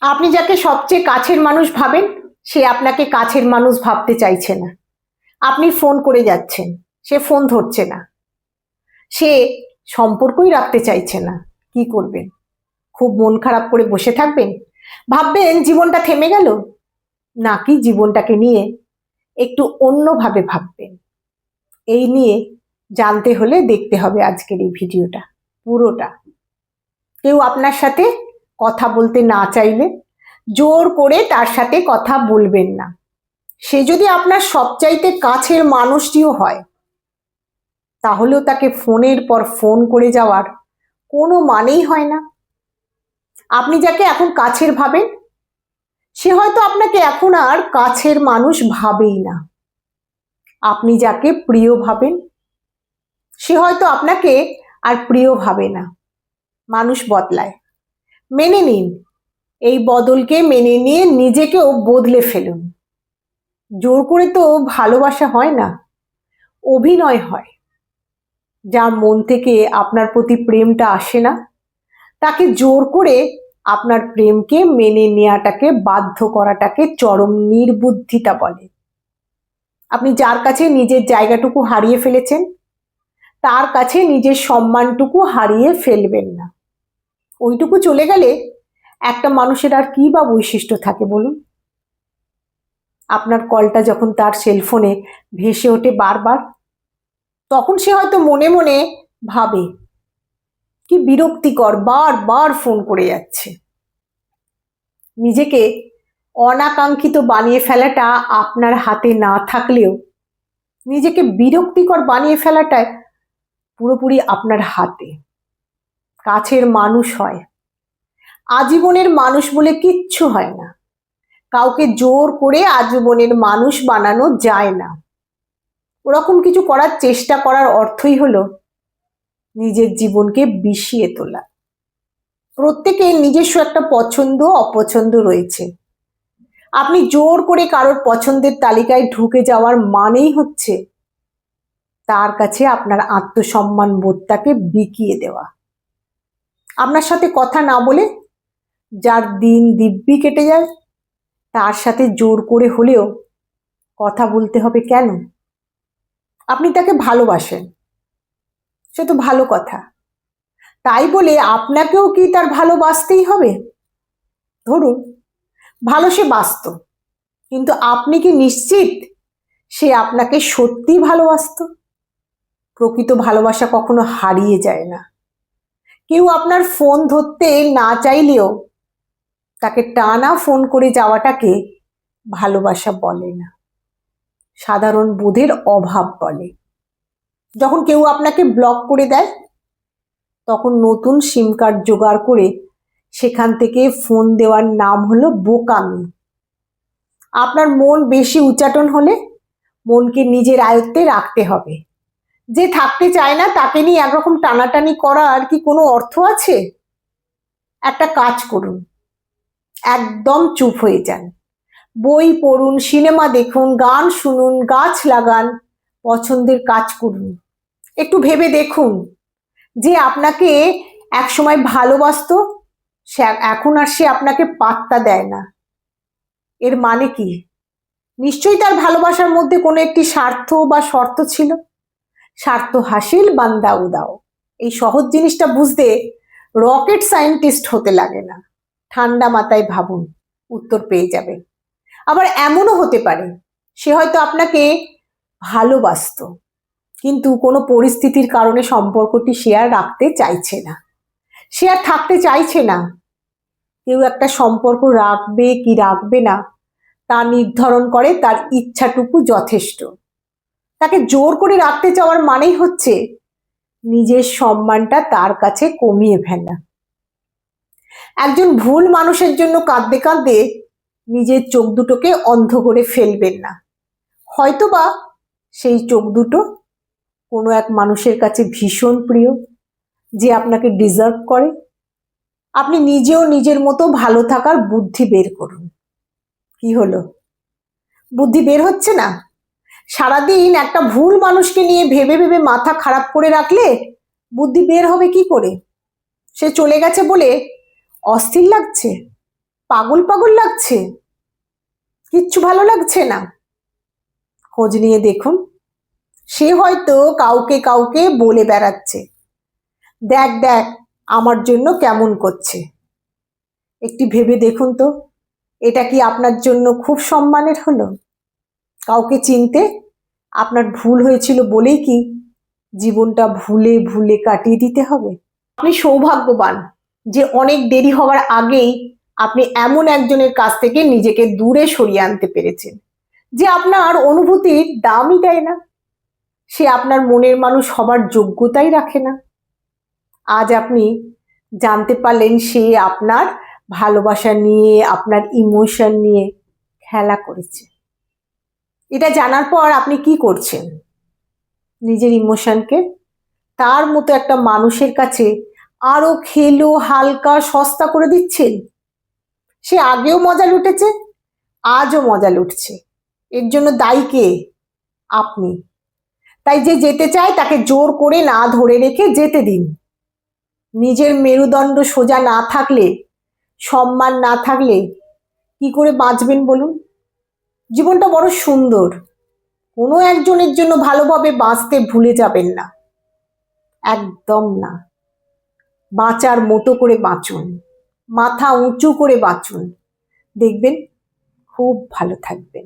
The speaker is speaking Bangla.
আপনি যাকে সবচেয়ে কাছের মানুষ ভাবেন, সে আপনাকে কাছের মানুষ ভাবতে চাইছে না। আপনি ফোন করে যাচ্ছেন, সে ফোন ধরছে না। সে সম্পর্কই রাখতে চাইছে না। কি করবেন? খুব মন খারাপ করে বসে থাকবেন? ভাববেন জীবনটা থেমে গেল? নাকি জীবনটাকে নিয়ে একটু অন্যভাবে ভাববেন? এই নিয়ে জানতে হলে দেখতে হবে আজকের এই ভিডিওটা পুরোটা। কেউ আপনার সাথে কথা বলতে না চাইলে জোর করে তার সাথে কথা বলবেন না। সে যদি আপনার সবচাইতে কাছের মানুষটিও হয়, তাহলেও তাকে ফোনের পর ফোন করে যাওয়ার কোনো মানেই হয় না। আপনি যাকে এখন কাছের ভাবেন, সে হয়তো আপনাকে এখন আর কাছের মানুষ ভাবেই না। আপনি যাকে প্রিয় ভাবেন, সে হয়তো আপনাকে আর প্রিয় ভাবে না। মানুষ বদলায়, মেনে নিন। এই বদলকে মেনে নিয়ে নিজেকেও বদলে ফেলুন। জোর করে তো ভালোবাসা হয় না, অভিনয় হয়। যার মন থেকে আপনার প্রতি প্রেমটা আসে না, তাকে জোর করে আপনার প্রেমকে মেনে নেওয়াটাকে বাধ্য করাটাকে চরম নির্বুদ্ধিতা বলে। আপনি যার কাছে নিজের জায়গাটুকু হারিয়ে ফেলেছেন, তার কাছে নিজের সম্মানটুকু হারিয়ে ফেলবেন না। ওইটুকু চলে গেলে একটা মানুষের আর কি বা বৈশিষ্ট্য থাকে বলুন? আপনার কলটা যখন তার সেলফোনে ভেসে ওঠে বারবার, তখন সে হয়তো মনে মনে ভাবে, কি বিরক্তিকর, বারবার ফোন করে যাচ্ছে। নিজেকে অনাকাঙ্ক্ষিত বানিয়ে ফেলাটা আপনার হাতে না থাকলেও নিজেকে বিরক্তিকর বানিয়ে ফেলাটা পুরোপুরি আপনার হাতে। কাছের মানুষ হয়, আজীবনের মানুষ বলে কিচ্ছু হয় না। কাউকে জোর করে আজীবনের মানুষ বানানো যায় না। ওরকম কিছু করার চেষ্টা করার অর্থই হলো নিজের জীবনকে বিষিয়ে তোলা। প্রত্যেকের নিজস্ব একটা পছন্দ অপছন্দ রয়েছে। আপনি জোর করে কারোর পছন্দের তালিকায় ঢুকে যাওয়ার মানেই হচ্ছে তার কাছে আপনার আত্মসম্মান বোধটাকে বিকিয়ে দেওয়া। আপনার সাথে কথা না বলে যার দিন দিব্যি কেটে যায়, তার সাথে জোর করে হলেও কথা বলতে হবে কেন? আপনি তাকে ভালোবাসেন, সে তো ভালো কথা। তাই বলে আপনাকেও কি তার ভালোবাসতেই হবে? ধরুন ভালো সে বাসত, কিন্তু আপনি কি নিশ্চিত সে আপনাকে সত্যি ভালোবাসতো? প্রকৃত ভালোবাসা কখনো হারিয়ে যায় না। কেউ আপনার ফোন ধরতে না চাইলেও তাকে টানা ফোন করে যাওয়াটাকে ভালোবাসা বলে না, সাধারণ বোধের অভাব বলে। যখন কেউ আপনাকে ব্লক করে দেয়, তখন নতুন সিম কার্ড জোগাড় করে সেখান থেকে ফোন দেওয়ার নাম হলো বোকামি। আপনার মন বেশি উচাটন হলে মনকে নিজের আয়ত্তে রাখতে হবে। যে থাকতে চায় না তাকে নিয়ে একরকম টানাটানি করার কি কোনো অর্থ আছে? একটা কাজ করুন, একদম চুপ হয়ে যান। বই পড়ুন, সিনেমা দেখুন, গান শুনুন, গাছ লাগান, পছন্দের কাজ করুন। একটু ভেবে দেখুন, যে আপনাকে একসময় ভালোবাসতো, সে এখন আর সে আপনাকে পাত্তা দেয় না। এর মানে কি? নিশ্চয়ই তার ভালোবাসার মধ্যে কোনো একটি স্বার্থ বা শর্ত ছিল। স্বার্থ হাসিল বান্দা উদাও, এই সহজ জিনিসটা বুঝতে রকেট সায়েন্টিস্ট হতে লাগে না। ঠান্ডা মাথায় ভাবুন, উত্তর পেয়ে যাবেন। আবার এমনও হতে পারে সে হয়তো আপনাকে ভালোবাসতো, কিন্তু কোনো পরিস্থিতির কারণে সম্পর্কটি সে আর রাখতে চাইছে না, সে আর থাকতে চাইছে না। কেউ একটা সম্পর্ক রাখবে কি রাখবে না তা নির্ধারণ করে তার ইচ্ছাটুকু যথেষ্ট। তাকে জোর করে রাখতে চাওয়ার মানেই হচ্ছে নিজের সম্মানটা তার কাছে কমিয়ে ফেলা। একজন ভুল মানুষের জন্য কাঁদতে কাঁদতে নিজের চোখ দুটোকে অন্ধ করে ফেলবেন না। হয়তোবা সেই চোখ দুটো কোনো এক মানুষের কাছে ভীষণ প্রিয়, যে আপনাকে ডিজার্ভ করে। আপনি নিজেও নিজের মতো ভালো থাকার বুদ্ধি বের করুন। কি হলো, বুদ্ধি বের হচ্ছে না? সারাদিন একটা ভুল মানুষকে নিয়ে ভেবে ভেবে মাথা খারাপ করে রাখলে বুদ্ধি বের হবে কি করে? সে চলে গেছে বলে অস্থির লাগছে? পাগল পাগল লাগছে, কিচ্ছু ভালো লাগছে না? খোঁজ নিয়ে দেখুন, সে হয়তো কাউকে কাউকে বলে বেড়াচ্ছে, দেখ দেখ আমার জন্য কেমন করছে। একটি ভেবে দেখুন তো, এটা কি আপনার জন্য খুব সম্মানের হলো? কাউকে চিনতে আপনার ভুল হয়েছিল বলেই কি জীবনটা ভুলে ভুলে কাটিয়ে দিতে হবে? আপনি সৌভাগ্যবান যে অনেক দেরি হওয়ার আগেই আপনি এমন একজনের কাছ থেকে নিজেকে দূরে সরিয়ে আনতে পেরেছেন, যে আপনার অনুভূতির দামই দেয় না, সে আপনার মনের মানুষ হবার যোগ্যতাই রাখে না। আজ আপনি জানতে পারলেন সে আপনার ভালোবাসা নিয়ে, আপনার ইমোশন নিয়ে খেলা করেছে। এটা জানার পর আপনি কি করছেন? নিজের ইমোশনকে তার মতো একটা মানুষের কাছে আরো খেলো হালকা সস্তা করে দিচ্ছেন। সে আগেও মজা লুটেছে, আজও মজা লুটছে। এর জন্য দায়ী কে? আপনি। তাই যে যেতে চায় তাকে জোর করে না ধরে রেখে যেতে দিন। নিজের মেরুদণ্ড সোজা না থাকলে, সম্মান না থাকলে কি করে বাঁচবেন বলুন? জীবনটা বড় সুন্দর, কোনো একজনের জন্য ভালোভাবে বাঁচতে ভুলে যাবেন না, একদম না। বাঁচার মতো করে বাঁচুন, মাথা উঁচু করে বাঁচুন, দেখবেন খুব ভালো থাকবেন।